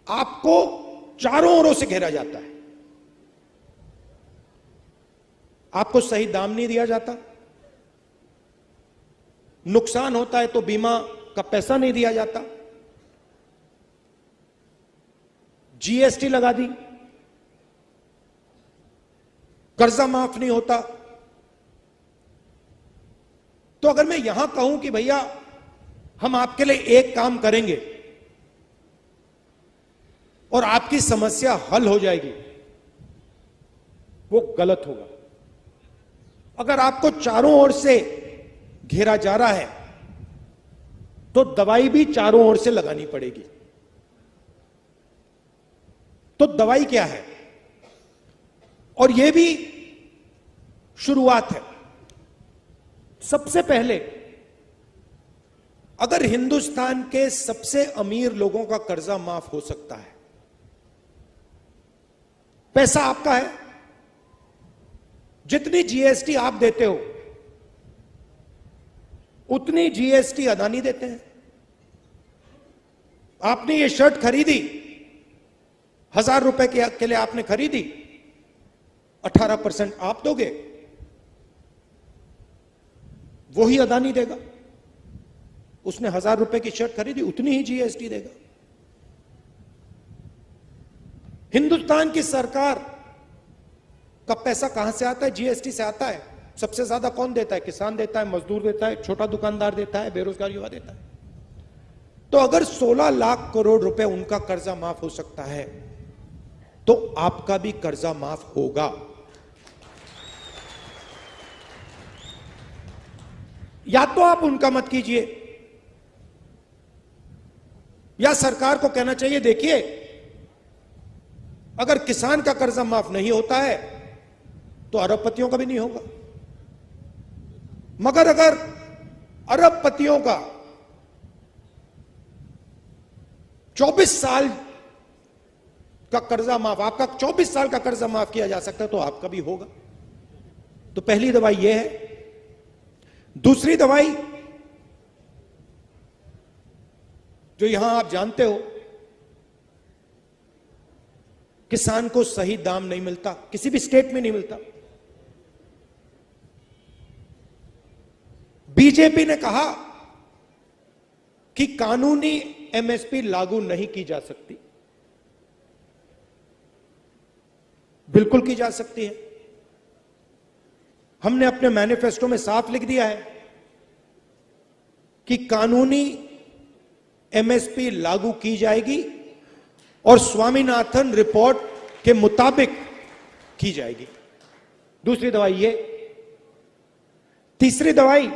आपको चारों ओरों से घेरा जाता है, आपको सही दाम नहीं दिया जाता, नुकसान होता है तो बीमा का पैसा नहीं दिया जाता, जीएसटी लगा दी, कर्जा माफ नहीं होता। तो अगर मैं यहां कहूं कि भैया हम आपके लिए एक काम करेंगे और आपकी समस्या हल हो जाएगी, वो गलत होगा। अगर आपको चारों ओर से घेरा जा रहा है तो दवाई भी चारों ओर से लगानी पड़ेगी। तो दवाई क्या है? और यह भी शुरुआत है। सबसे पहले अगर हिंदुस्तान के सबसे अमीर लोगों का कर्जा माफ हो सकता है, पैसा आपका है, जितनी जीएसटी आप देते हो उतनी जीएसटी अदानी देते हैं। आपने ये शर्ट खरीदी, 1000 रुपए के लिए आपने खरीदी, 18% आप दोगे, वही अदानी देगा। उसने 1000 रुपए की शर्ट खरीदी, उतनी ही जीएसटी देगा। हिंदुस्तान की सरकार का पैसा कहां से आता है? जीएसटी से आता है। सबसे ज्यादा कौन देता है? किसान देता है, मजदूर देता है, छोटा दुकानदार देता है, बेरोजगार युवा देता है। तो अगर 16 लाख करोड़ रुपए उनका कर्जा माफ हो सकता है तो आपका भी कर्जा माफ होगा। या तो आप उनका मत कीजिए, या सरकार को कहना चाहिए देखिए अगर किसान का कर्जा माफ नहीं होता है तो अरबपतियों का भी नहीं होगा। मगर अगर अरबपतियों का 24 साल का कर्जा माफ, आपका 24 साल का कर्जा माफ किया जा सकता है तो आपका भी होगा। तो पहली दवाई यह है। दूसरी दवाई जो यहां आप जानते हो, किसान को सही दाम नहीं मिलता, किसी भी स्टेट में नहीं मिलता। बीजेपी ने कहा कि कानूनी एमएसपी लागू नहीं की जा सकती। बिल्कुल की जा सकती है। हमने अपने मैनिफेस्टो में साफ लिख दिया है कि कानूनी एमएसपी लागू की जाएगी और स्वामीनाथन रिपोर्ट के मुताबिक की जाएगी। दूसरी दवाई ये। तीसरी दवाई,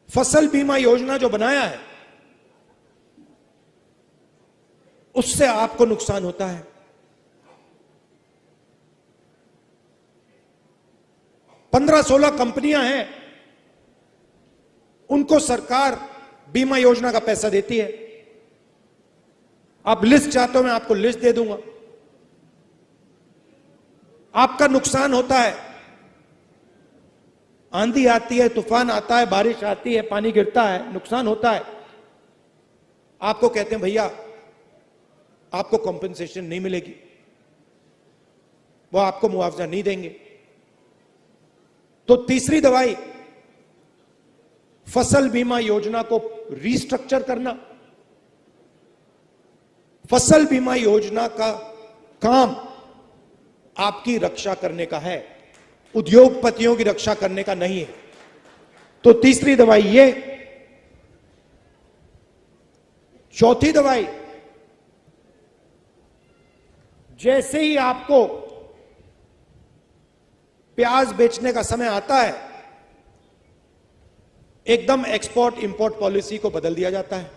फसल बीमा योजना जो बनाया है उससे आपको नुकसान होता है। 15-16 कंपनियां हैं, उनको सरकार बीमा योजना का पैसा देती है। आप लिस्ट चाहते हो, मैं आपको लिस्ट दे दूंगा। आपका नुकसान होता है, आंधी आती है, तूफान आता है, बारिश आती है, पानी गिरता है, नुकसान होता है। आपको कहते हैं भैया आपको कॉम्पेंसेशन नहीं मिलेगी, वो आपको मुआवजा नहीं देंगे। तो तीसरी दवाई, फसल बीमा योजना को रीस्ट्रक्चर करना। फसल बीमा योजना का काम आपकी रक्षा करने का है, उद्योगपतियों की रक्षा करने का नहीं है। तो तीसरी दवाई ये। चौथी दवाई, जैसे ही आपको प्याज बेचने का समय आता है एकदम एक्सपोर्ट इंपोर्ट पॉलिसी को बदल दिया जाता है।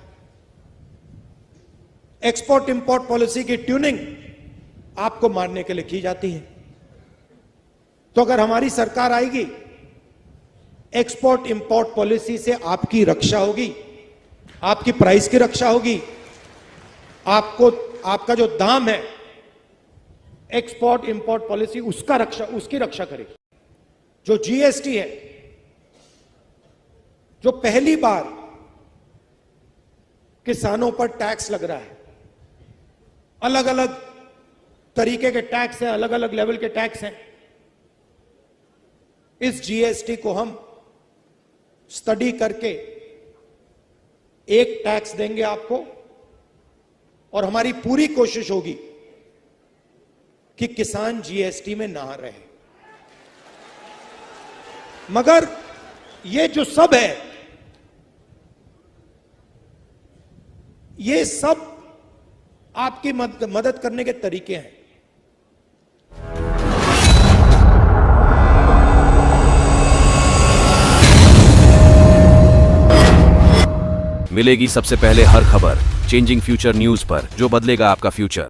एक्सपोर्ट इंपोर्ट पॉलिसी की ट्यूनिंग आपको मारने के लिए की जाती है। तो अगर हमारी सरकार आएगी, एक्सपोर्ट इंपोर्ट पॉलिसी से आपकी रक्षा होगी, आपकी प्राइस की रक्षा होगी, आपको आपका जो दाम है एक्सपोर्ट इंपोर्ट पॉलिसी उसकी रक्षा करेगी। जो जीएसटी है, जो पहली बार किसानों पर टैक्स लग रहा है, अलग अलग तरीके के टैक्स हैं, अलग अलग लेवल के टैक्स हैं। इस जीएसटी को हम स्टडी करके एक टैक्स देंगे आपको, और हमारी पूरी कोशिश होगी कि किसान जीएसटी में ना रहे। मगर ये जो सब है, ये सब आपकी मदद करने के तरीके हैं। मिलेगी सबसे पहले हर खबर चेंजिंग फ्यूचर न्यूज पर, जो बदलेगा आपका फ्यूचर।